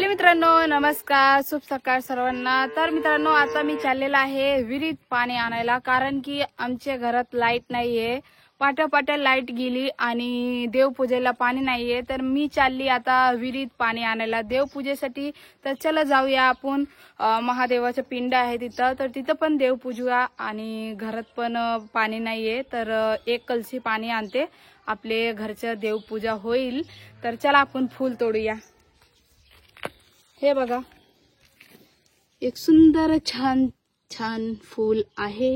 Hello मित्रांनो, नमस्कार, शुभ सकाळ सर्वांना। तर मित्रांनो, आता मी चाललेला आहे विहिरीत पाणी आणायला, कारण की आमच्या घरात लाईट नाहीये। पाट्या लाईट गेली आणि देवपूजेला पाणी नाहीये, तर मी चालली आता विहिरीत पाणी आणायला देवपूजेसाठी। तर चला जाऊया आपण। महादेवाचं पिंड आहे तिथं, तर तिथं पण देव पूजूया आणि घरात पण पाणी नाहीये, तर एक कलशी पाणी आणते, आपले घरचं देवपूजा होईल। तर चला आपण फूल तोडूया। हे बघा, एक सुंदर छान छान फूल आहे।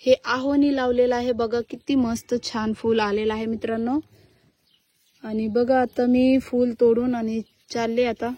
हे आहोनी लावलेलं आहे, बघा किती मस्त छान फूल आलेलं आहे मित्रांनो। आणि बघा आता मी फूल तोडून आणि चालले आता।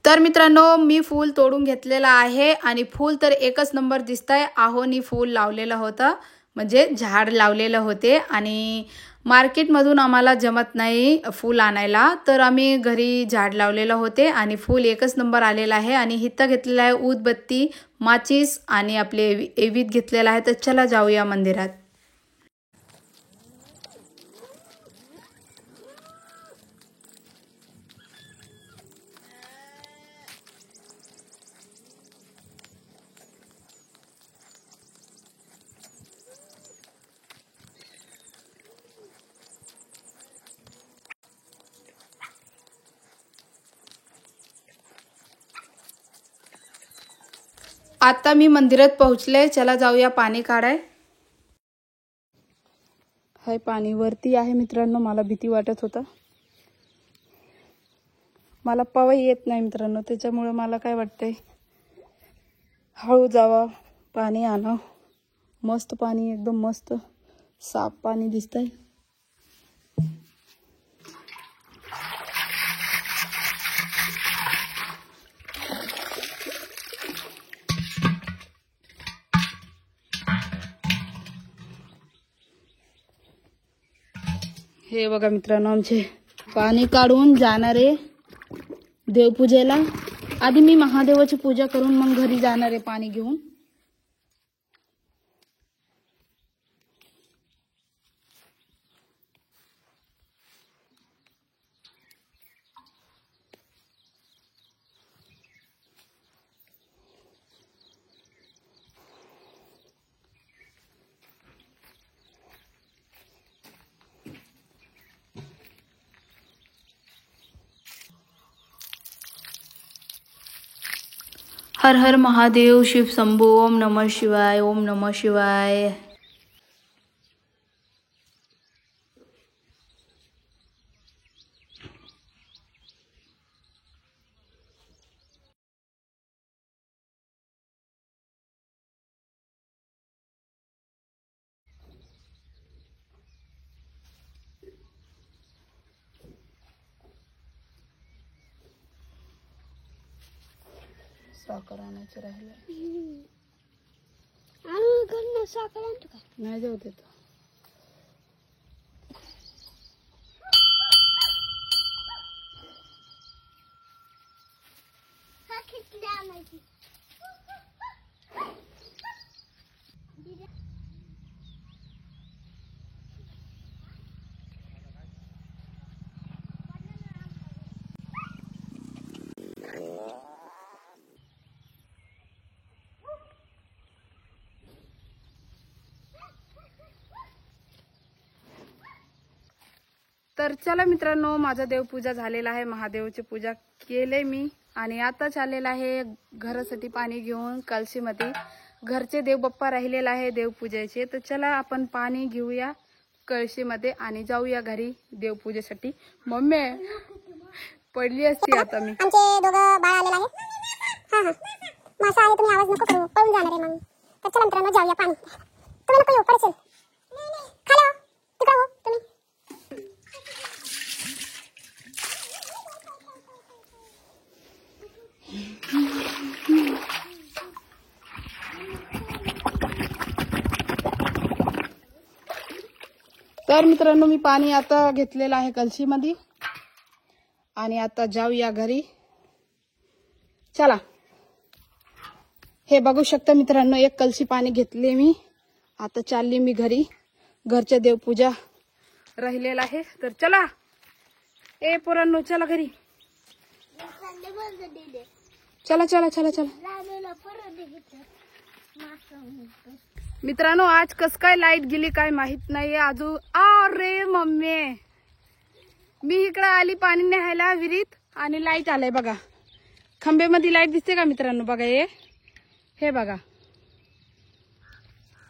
तर मित्रांनो, मी फूल तोडून घेतलेला आहे आणि फूल तर एकच नंबर दिसतंय। आहोनी फूल लावलेलं होतं, म्हणजे झाड लावलेलं होते आणि मार्केटमधून आम्हाला जमत नाही फूल आणायला, तर आम्ही घरी झाड लावलेलं होते आणि फूल एकच नंबर आलेला आहे। आणि इथं घेतलेला आहे उदबत्ती, माचीस आणि आपले एवीत घेतलेला आहे। तर चला जाऊया मंदिरात। आता मी मंदिरात पोहोचले, चला जाऊया पाणी काढाय। हाय, पाणी वरती आहे मित्रांनो, मला भीती वाटत होता, मला पवाई येत नाही मित्रांनो, त्याच्यामुळे मला काय वाटतंय हळू जावा, पाणी आणा। मस्त पाणी, एकदम मस्त साफ पाणी दिसतंय। हे बघा मित्रांनो, आमचे पाणी काढून जाणारे देवपूजेला। आधी मी महादेवाची पूजा करून मग घरी जाणारे पाणी घेऊन। हर हर महादेव, शिव शंभो, ओम नमः शिवाय, ओम नमः शिवाय। साखर आणायचं राहिलं, साखर आणतो का नाही, जाऊ देतो। तर चला मित्रांनो, माझा देवपूजा झालेला आहे, महादेवाची पूजा केले मी आणि आता चाललेला आहे घरासाठी पाणी घेऊन कलशीमध्ये। घरचे देव बाप्पा राहिलेला आहे देवपूजेचे, तर चला आपण पाणी घेऊया कळशीमध्ये आणि जाऊया घरी देवपूजेसाठी। मम्मी पडली असती आता मी। आमचे दोघं बाळ आलेला आहे। हां मासा आहे, तुम्ही आवाज नको करू, पळून जाणार आहे मग। तर चला मित्रांनो, जाऊया पाणी। तुम्ही नको येऊ, पडशील खाली हो, तिकडे हो तुम्ही। तर मित्रांनो, मी पाणी आता घेतलेलं आहे कलशीमध्ये आणि आता जाऊया घरी. चला. हे बघू शकता मित्रांनो, एक कलशी पाणी घेतले मी. आता चालली मी घरी. घरच्या देवपूजा राहिलेला आहे तर चला. ए पोरांनो चला घरी. चला चला चला चला. मित्रांनो आज कस काय लाईट गेली काय माहित नाहीये अजून. अरे मम्मी, मी इकडे आली पाणी न्यायला विहिरीत आणि लाईट आलंय बघा. खंबेमध्ये लाईट दिसते का मित्रांनो? बघा हे बघा.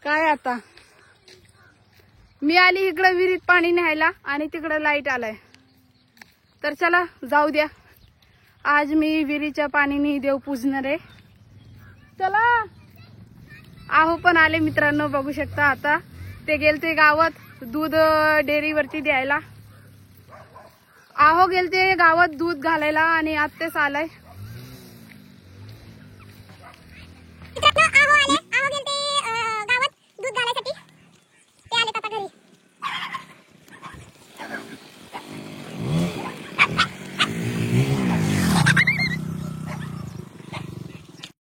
काय आता मी आली इकडे विहिरीत पाणी न्यायला आणि तिकडे लाईट आलाय. तर चला जाऊ द्या. आज मी विहिरीच्या पाणीने देव पूजणार आहे. चला. आहो पण आले मित्रांनो, बघू शकता. आता ते गेलते गावात दूध डेअरीवरती द्यायला. आहो गेलते गावात दूध घालायला आणि आत्ताच आलाय.